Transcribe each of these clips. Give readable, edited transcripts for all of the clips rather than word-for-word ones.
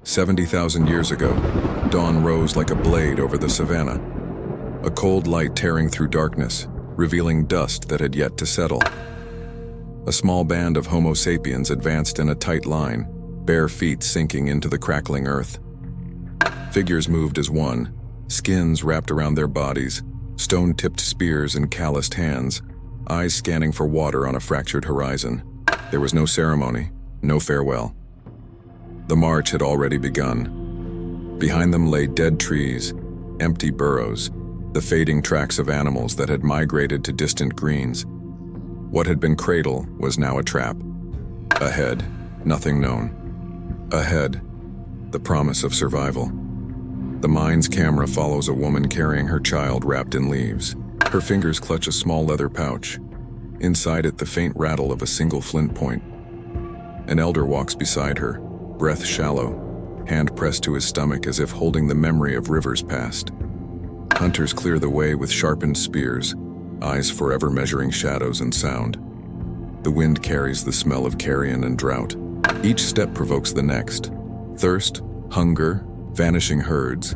70,000 years ago, dawn rose like a blade over the savannah, a cold light tearing through darkness, revealing dust that had yet to settle. A small band of Homo sapiens advanced in a tight line, bare feet sinking into the crackling earth. Figures moved as one, skins wrapped around their bodies, stone-tipped spears in calloused hands, eyes scanning for water on a fractured horizon. There was no ceremony, no farewell. The march had already begun. Behind them lay dead trees, empty burrows, the fading tracks of animals that had migrated to distant greens. What had been cradle was now a trap. Ahead, nothing known. Ahead, the promise of survival. The mine's camera follows a woman carrying her child wrapped in leaves. Her fingers clutch a small leather pouch. Inside it, the faint rattle of a single flint point. An elder walks beside her, breath shallow, hand pressed to his stomach as if holding the memory of rivers past. Hunters clear the way with sharpened spears, eyes forever measuring shadows and sound. The wind carries the smell of carrion and drought. Each step provokes the next. Thirst, hunger, vanishing herds,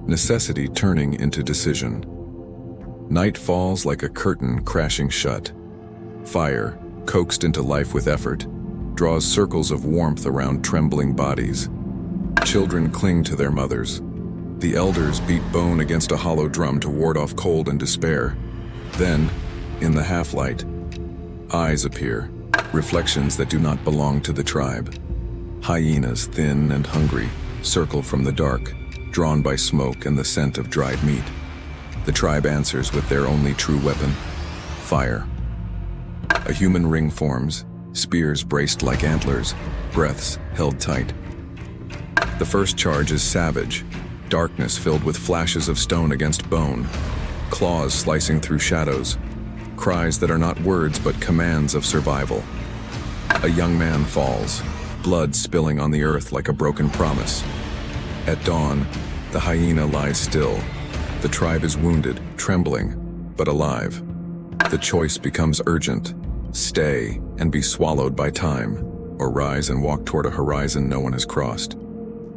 necessity turning into decision. Night falls like a curtain crashing shut. Fire, coaxed into life with effort, draws circles of warmth around trembling bodies. Children cling to their mothers. The elders beat bone against a hollow drum to ward off cold and despair. Then, in the half-light, eyes appear, reflections that do not belong to the tribe. Hyenas, thin and hungry, circle from the dark, drawn by smoke and the scent of dried meat. The tribe answers with their only true weapon, fire. A human ring forms, spears braced like antlers, breaths held tight. The first charge is savage, darkness filled with flashes of stone against bone, claws slicing through shadows, cries that are not words but commands of survival. A young man falls, blood spilling on the earth like a broken promise. At dawn, the hyena lies still. The tribe is wounded, trembling, but alive. The choice becomes urgent. Stay and be swallowed by time, or rise and walk toward a horizon no one has crossed.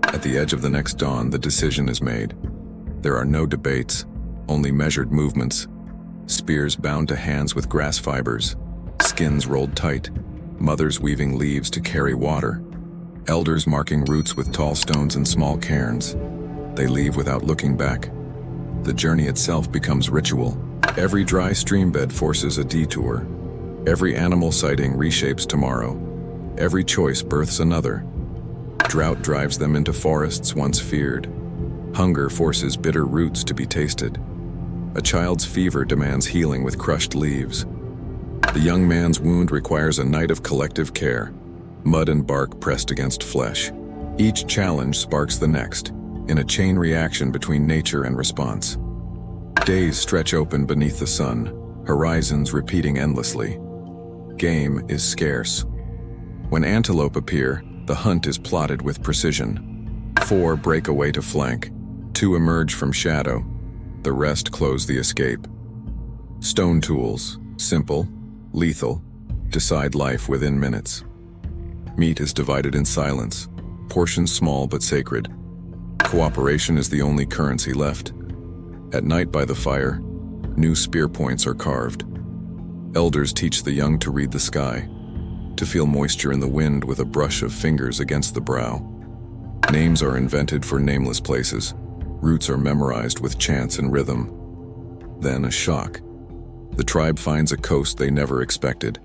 At the edge of the next dawn, the decision is made. There are no debates, only measured movements. Spears bound to hands with grass fibers, skins rolled tight, mothers weaving leaves to carry water, elders marking routes with tall stones and small cairns. They leave without looking back. The journey itself becomes ritual. Every dry stream bed forces a detour. Every animal sighting reshapes tomorrow. Every choice births another. Drought drives them into forests once feared. Hunger forces bitter roots to be tasted. A child's fever demands healing with crushed leaves. The young man's wound requires a night of collective care, mud and bark pressed against flesh. Each challenge sparks the next, in a chain reaction between nature and response. Days stretch open beneath the sun, horizons repeating endlessly. Game is scarce. When antelope appear, the hunt is plotted with precision. 4 break away to flank, 2 emerge from shadow, the rest close the escape. Stone tools, simple, lethal, decide life within minutes. Meat is divided in silence, portions small but sacred. Cooperation is the only currency left. At night by the fire, new spear points are carved. Elders teach the young to read the sky, to feel moisture in the wind with a brush of fingers against the brow. Names are invented for nameless places. Routes are memorized with chants and rhythm. Then a shock. The tribe finds a coast they never expected,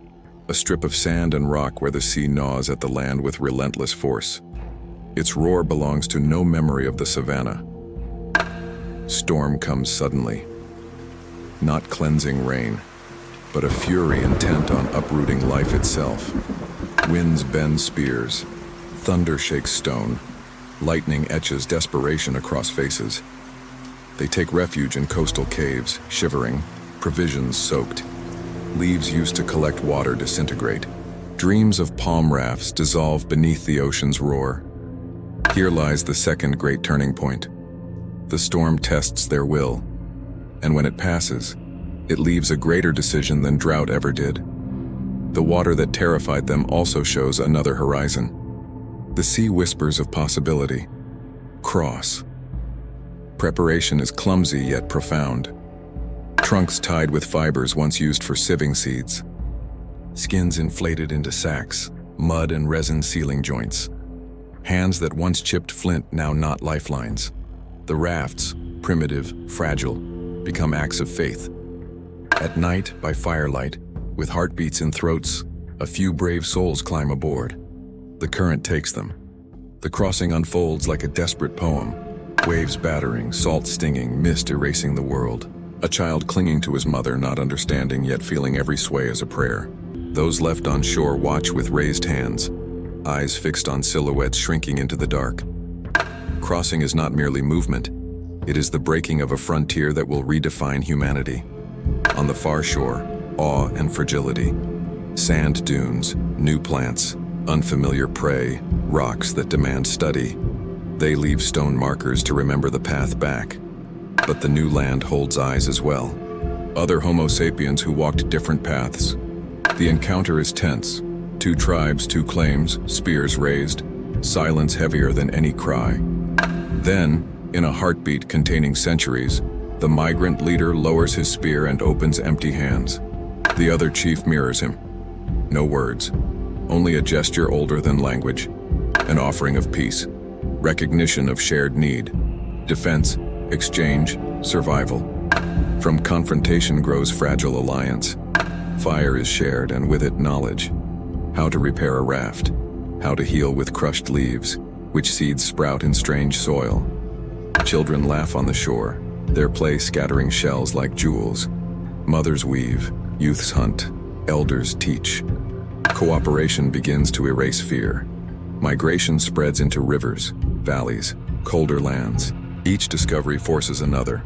a strip of sand and rock where the sea gnaws at the land with relentless force. Its roar belongs to no memory of the savannah. Storm comes suddenly. Not cleansing rain, but a fury intent on uprooting life itself. Winds bend spears, thunder shakes stone, lightning etches desperation across faces. They take refuge in coastal caves, shivering, provisions soaked. Leaves used to collect water disintegrate. Dreams of palm rafts dissolve beneath the ocean's roar. Here lies the second great turning point. The storm tests their will, and when it passes, it leaves a greater decision than drought ever did. The water that terrified them also shows another horizon. The sea whispers of possibility. Cross. Preparation is clumsy yet profound. Trunks tied with fibers once used for sieving seeds. Skins inflated into sacks, mud and resin sealing joints. Hands that once chipped flint now knot lifelines. The rafts, primitive, fragile, become acts of faith. At night, by firelight, with heartbeats in throats, a few brave souls climb aboard. The current takes them. The crossing unfolds like a desperate poem. Waves battering, salt stinging, mist erasing the world. A child clinging to his mother, not understanding yet feeling every sway as a prayer. Those left on shore watch with raised hands, eyes fixed on silhouettes shrinking into the dark. Crossing is not merely movement. It is the breaking of a frontier that will redefine humanity. On the far shore, awe and fragility. Sand dunes, new plants, unfamiliar prey, rocks that demand study. They leave stone markers to remember the path back. But the new land holds eyes as well. Other Homo sapiens who walked different paths. The encounter is tense. Two tribes, two claims, spears raised, silence heavier than any cry. Then, in a heartbeat containing centuries, the migrant leader lowers his spear and opens empty hands. The other chief mirrors him. No words, only a gesture older than language, an offering of peace, recognition of shared need, defense, exchange, survival. From confrontation grows fragile alliance. Fire is shared, and with it knowledge. How to repair a raft, how to heal with crushed leaves, which seeds sprout in strange soil. Children laugh on the shore, their play scattering shells like jewels. Mothers weave, youths hunt, elders teach. Cooperation begins to erase fear. Migration spreads into rivers, valleys, colder lands. Each discovery forces another.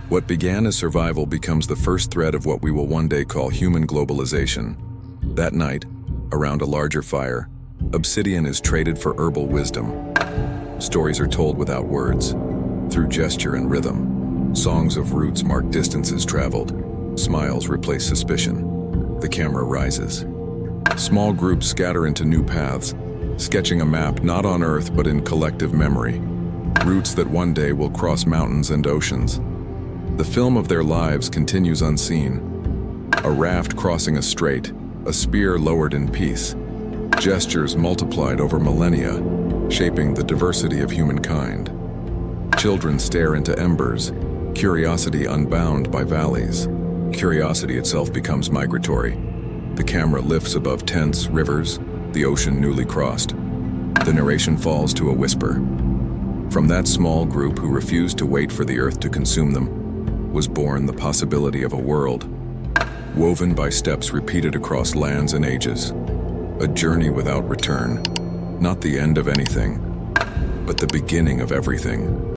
What began as survival becomes the first thread of what we will one day call human globalization. That night, around a larger fire, obsidian is traded for herbal wisdom. Stories are told without words, through gesture and rhythm. Songs of roots mark distances traveled. Smiles replace suspicion. The camera rises. Small groups scatter into new paths, sketching a map not on Earth but in collective memory. Routes that one day will cross mountains and oceans. The film of their lives continues unseen. A raft crossing a strait, a spear lowered in peace. Gestures multiplied over millennia, shaping the diversity of humankind. Children stare into embers, curiosity unbound by valleys. Curiosity itself becomes migratory. The camera lifts above tents, rivers, the ocean newly crossed. The narration falls to a whisper. From that small group who refused to wait for the earth to consume them, was born the possibility of a world, woven by steps repeated across lands and ages. A journey without return, not the end of anything, but the beginning of everything.